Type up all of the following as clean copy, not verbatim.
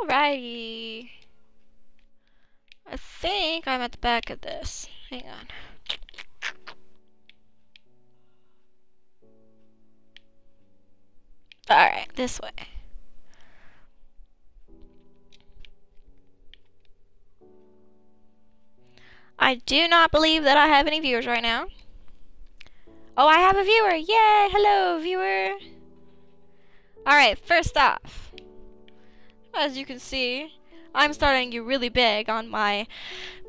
Alrighty. I think I'm at the back of this. Hang on. Alright, this way. I do not believe that I have any viewers right now. Oh, I have a viewer! Yay! Hello, viewer! Alright, first off, as you can see, I'm starting you really big on my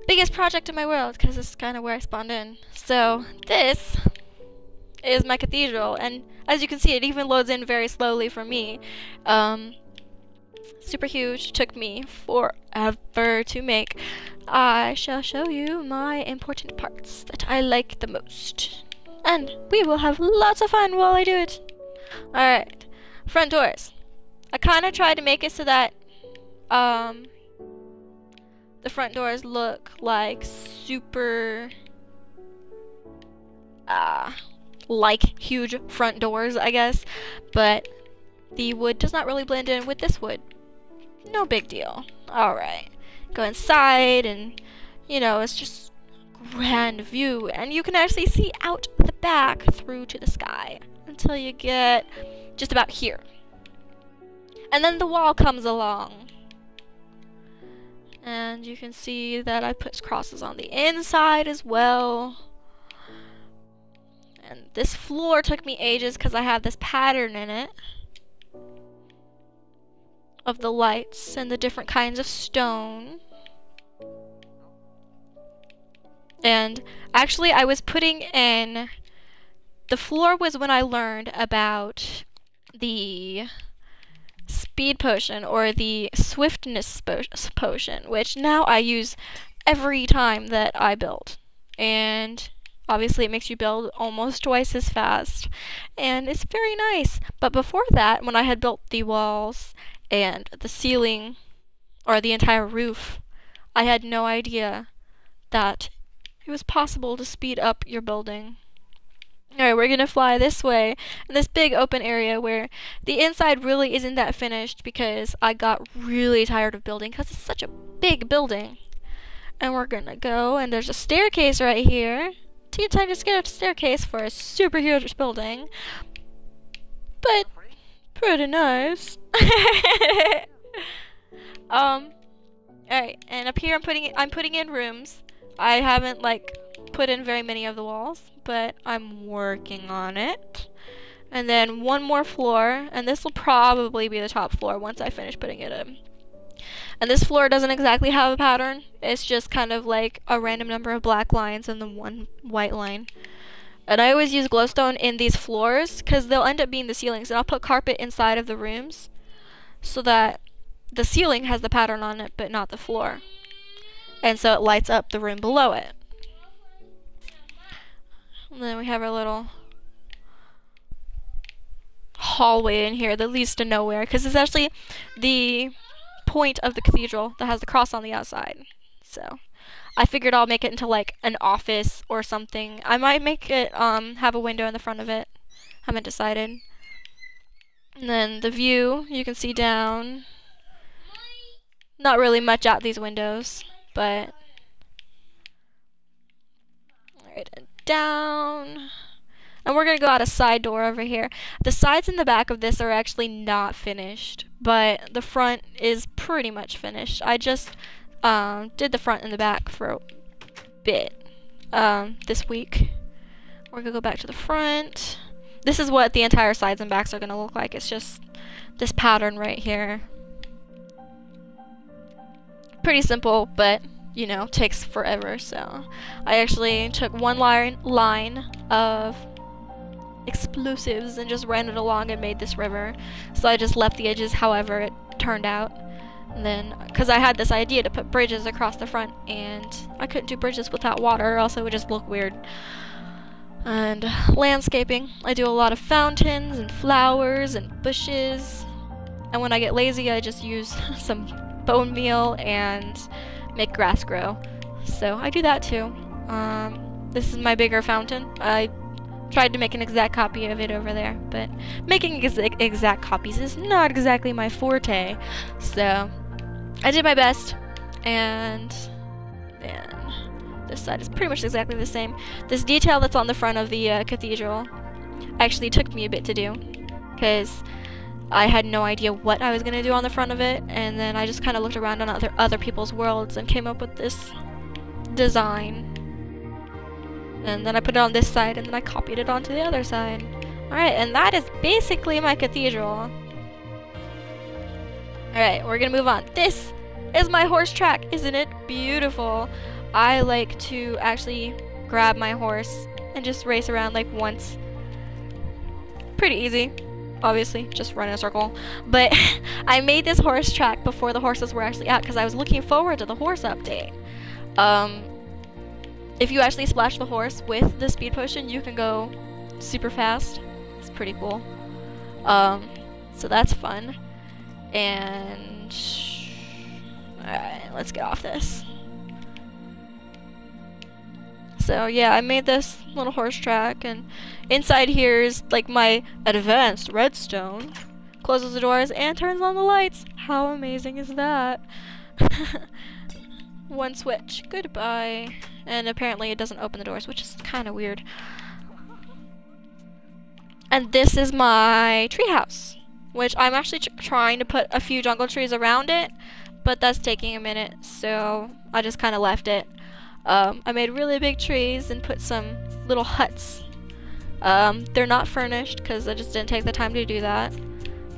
biggest project in my world, because this is kind of where I spawned in. So, this is my cathedral, and as you can see, it even loads in very slowly for me. Super huge, took me forever to make. I shall show you my important parts that I like the most. And we will have lots of fun while I do it. Alright, front doors. I kind of tried to make it so that the front doors look like super like huge front doors, I guess, but the wood does not really blend in with this wood. No big deal. Alright, go inside, and you know, it's just grand view, and you can actually see out the back through to the sky until you get just about here, and then the wall comes along, and you can see that I put crosses on the inside as well. And this floor took me ages because I have this pattern in it of the lights and the different kinds of stone. And actually I was putting in, the floor was when I learned about the speed potion or the swiftness potion, which now I use every time that I build. And obviously it makes you build almost twice as fast, and it's very nice. But before that, when I had built the walls and the ceiling, or the entire roof, I had no idea that it was possible to speed up your building. Alright, we're gonna fly this way, in this big open area where the inside really isn't that finished because I got really tired of building because it's such a big building. And we're gonna go, and there's a staircase right here. Teeny tiny staircase for a super huge building, but pretty nice. Alright, and up here I'm putting in rooms. I haven't like put in very many of the walls, but I'm working on it. And then one more floor, and this will probably be the top floor once I finish putting it in. And this floor doesn't exactly have a pattern. It's just kind of like a random number of black lines and then one white line. And I always use glowstone in these floors because they'll end up being the ceilings. And I'll put carpet inside of the rooms so that the ceiling has the pattern on it but not the floor. And so it lights up the room below it. And then we have our little hallway in here that leads to nowhere because it's actually the point of the cathedral that has the cross on the outside. So I figured I'll make it into like an office or something. I might make it have a window in the front of it. Haven't decided. And then the view, you can see down. Not really much out these windows, but right, and down. And we're gonna go out a side door over here. The sides and the back of this are actually not finished, but the front is pretty much finished. I just did the front and the back for a bit this week. We're gonna go back to the front. This is what the entire sides and backs are gonna look like. It's just this pattern right here. Pretty simple, but you know, takes forever. So I actually took one line of explosives and just ran it along and made this river. So I just left the edges however it turned out. And then, because I had this idea to put bridges across the front, and I couldn't do bridges without water, or else it would just look weird. And landscaping, I do a lot of fountains and flowers and bushes. And when I get lazy, I just use some bone meal and make grass grow. So I do that too. This is my bigger fountain. I tried to make an exact copy of it over there, but making exact copies is not exactly my forte. So I did my best, and then this side is pretty much exactly the same. This detail that's on the front of the cathedral actually took me a bit to do, because I had no idea what I was going to do on the front of it, and then I just kind of looked around on other people's worlds and came up with this design. And then I put it on this side, and then I copied it onto the other side. Alright, and that is basically my cathedral. Alright, we're gonna move on. This is my horse track. Isn't it beautiful? I like to actually grab my horse and just race around like once. Pretty easy. Obviously, just run in a circle. But I made this horse track before the horses were actually out because I was looking forward to the horse update. If you actually splash the horse with the speed potion, you can go super fast. It's pretty cool. So that's fun. And alright, let's get off this. So yeah, I made this little horse track, and inside here is like my advanced redstone. Closes the doors and turns on the lights. How amazing is that? One switch. Goodbye. And apparently it doesn't open the doors, which is kind of weird. And this is my treehouse, which I'm actually trying to put a few jungle trees around it, but that's taking a minute, so I just kind of left it. I made really big trees and put some little huts. They're not furnished because I just didn't take the time to do that,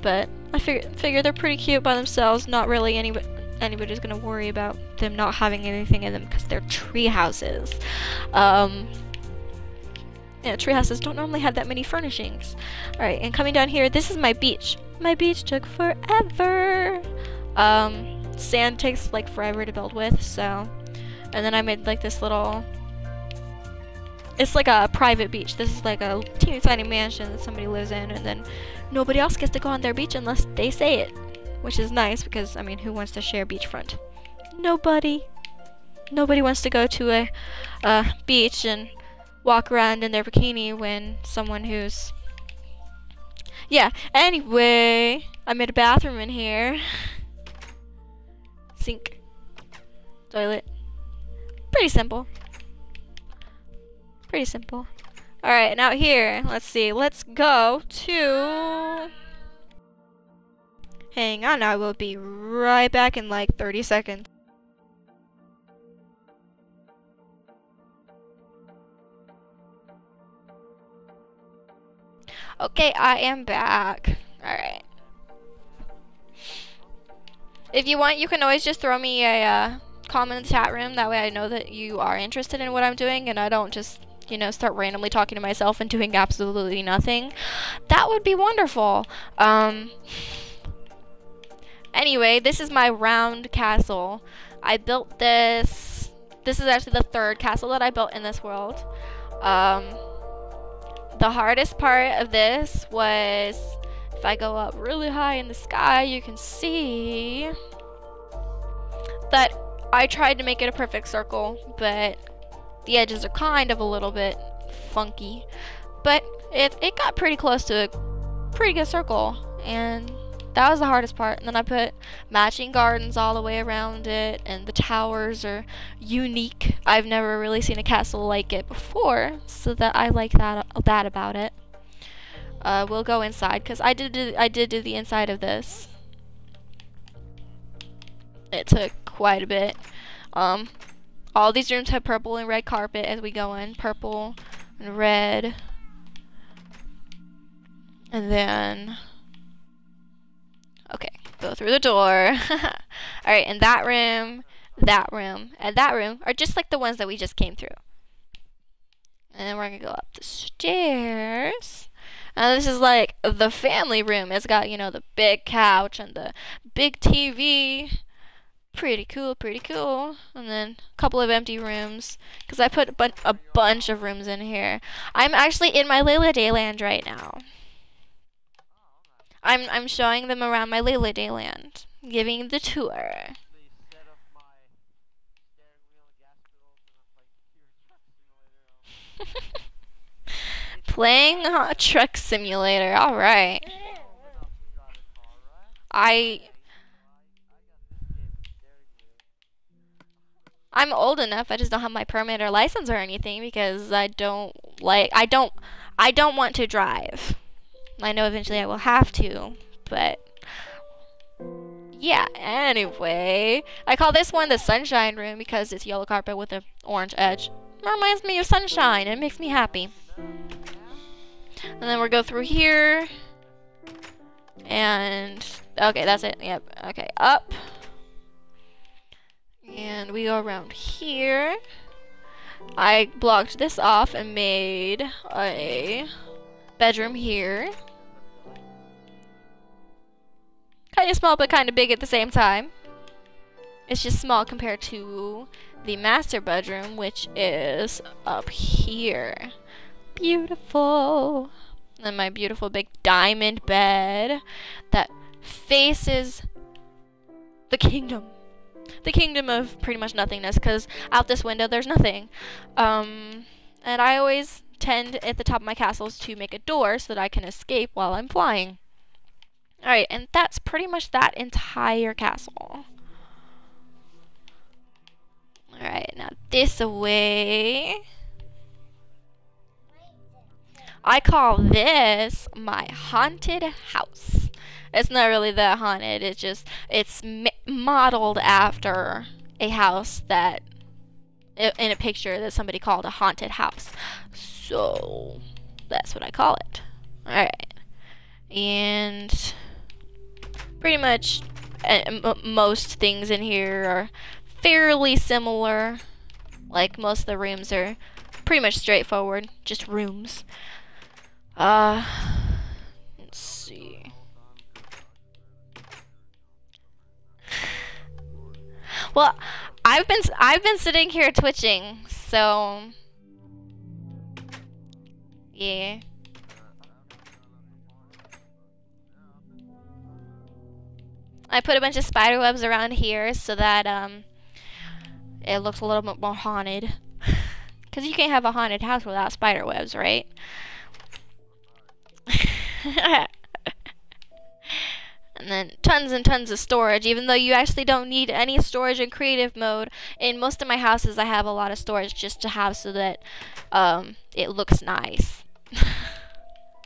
but I figure they're pretty cute by themselves. Not really anybody's gonna worry about them not having anything in them because they're tree houses. Yeah, tree houses don't normally have that many furnishings. Alright, and coming down here, this is my beach. My beach took forever. Sand takes like forever to build with, so. And then I made like this little, it's like a private beach. This is like a teeny tiny mansion that somebody lives in, and then nobody else gets to go on their beach unless they say it. Which is nice because, I mean, who wants to share beachfront? Nobody. Nobody wants to go to a beach and walk around in their bikini when someone who's... Yeah, anyway, I made a bathroom in here. Sink. Toilet. Pretty simple. Pretty simple. Alright, now here, let's see. Let's go to... Hang on, I will be right back in like 30 seconds. Okay, I am back. Alright. If you want, you can always just throw me a comment in the chat room. That way I know that you are interested in what I'm doing and I don't just, you know, start randomly talking to myself and doing absolutely nothing. That would be wonderful. Anyway, this is my round castle. I built this. This is actually the third castle that I built in this world. The hardest part of this was, if I go up really high in the sky, you can see that I tried to make it a perfect circle, but the edges are kind of a little bit funky. But it got pretty close to a pretty good circle, and that was the hardest part. And then I put matching gardens all the way around it, and the towers are unique. I've never really seen a castle like it before, so that I like that about it. We'll go inside because I did do the inside of this. It took quite a bit. All these rooms have purple and red carpet as we go in. Purple and red, and then. Okay, go through the door. Alright, and that room, and that room are just like the ones that we just came through. And then we're gonna go up the stairs. And this is like the family room. It's got, you know, the big couch and the big TV. Pretty cool, pretty cool. And then a couple of empty rooms, because I put a bunch of rooms in here. I'm actually in my Layladaeland right now. I'm showing them around my Layladaeland, giving the tour. Playing a truck simulator. All right. I'm old enough. I just don't have my permit or license or anything because I don't want to drive. I know eventually I will have to, but yeah, anyway. I call this one the sunshine room because it's yellow carpet with an orange edge. It reminds me of sunshine. It makes me happy. And then we'll go through here. And okay, that's it. Yep. Okay, up. And we go around here. I blocked this off and made a bedroom here. Kind of small but kind of big at the same time. It's just small compared to the master bedroom, which is up here. Beautiful. And my beautiful big diamond bed that faces the kingdom. The kingdom of pretty much nothingness, because out this window there's nothing. And I always tend at the top of my castles to make a door so that I can escape while I'm flying. Alright, and that's pretty much that entire castle. Alright, now this way. I call this my haunted house. It's not really that haunted, it's modeled after a house that, in a picture that somebody called a haunted house. So, that's what I call it. Alright. And pretty much most things in here are fairly similar. Like, most of the rooms are pretty much straightforward, just rooms. Let's see. Well, I've been sitting here twitching, so yeah. I put a bunch of spider webs around here so that it looks a little bit more haunted. Cause you can't have a haunted house without spider webs, right? And then tons and tons of storage, even though you actually don't need any storage in creative mode. In most of my houses, I have a lot of storage just to have so that it looks nice.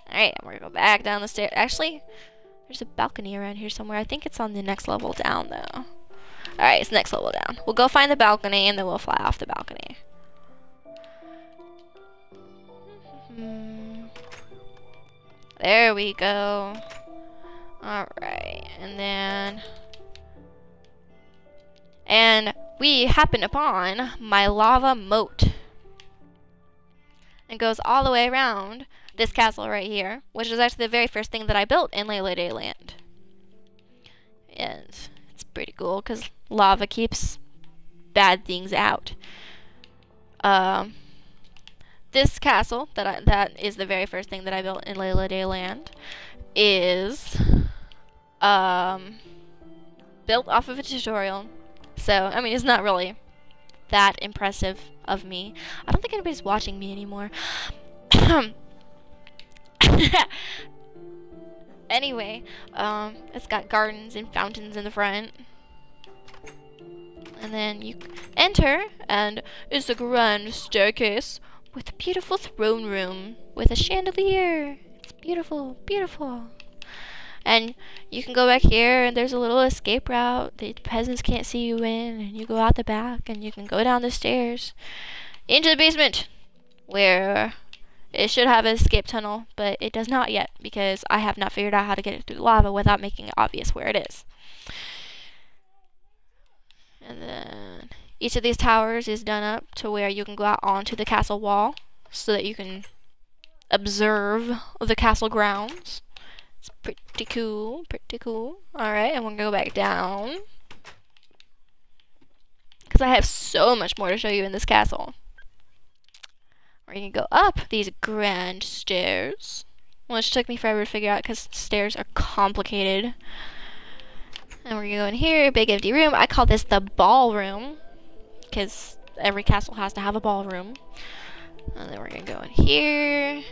Alright, I'm gonna go back down the stairs. Actually, there's a balcony around here somewhere. I think it's on the next level down, though. Alright, it's next level down. We'll go find the balcony, and then we'll fly off the balcony. There we go. Alright, and we happen upon my lava moat. It goes all the way around this castle right here, which is actually the very first thing that I built in Layladaeland. And it's pretty cool because lava keeps bad things out. This castle that is the very first thing that I built in Layladaeland is built off of a tutorial. So, I mean, it's not really that impressive of me. I don't think anybody's watching me anymore. Anyway, it's got gardens and fountains in the front. And then you enter, and it's a grand staircase with a beautiful throne room with a chandelier. It's beautiful, beautiful. And you can go back here, and there's a little escape route that the peasants can't see you in, and you go out the back, and you can go down the stairs into the basement, where it should have an escape tunnel, but it does not yet, because I have not figured out how to get it through the lava without making it obvious where it is. And then each of these towers is done up to where you can go out onto the castle wall, so that you can observe the castle grounds. It's pretty cool, pretty cool. Alright, and we're gonna go back down, because I have so much more to show you in this castle. Or you can go up these grand stairs, which took me forever to figure out because stairs are complicated. And we're gonna go in here, big empty room. I call this the ballroom, because every castle has to have a ballroom. And then we're gonna go in here,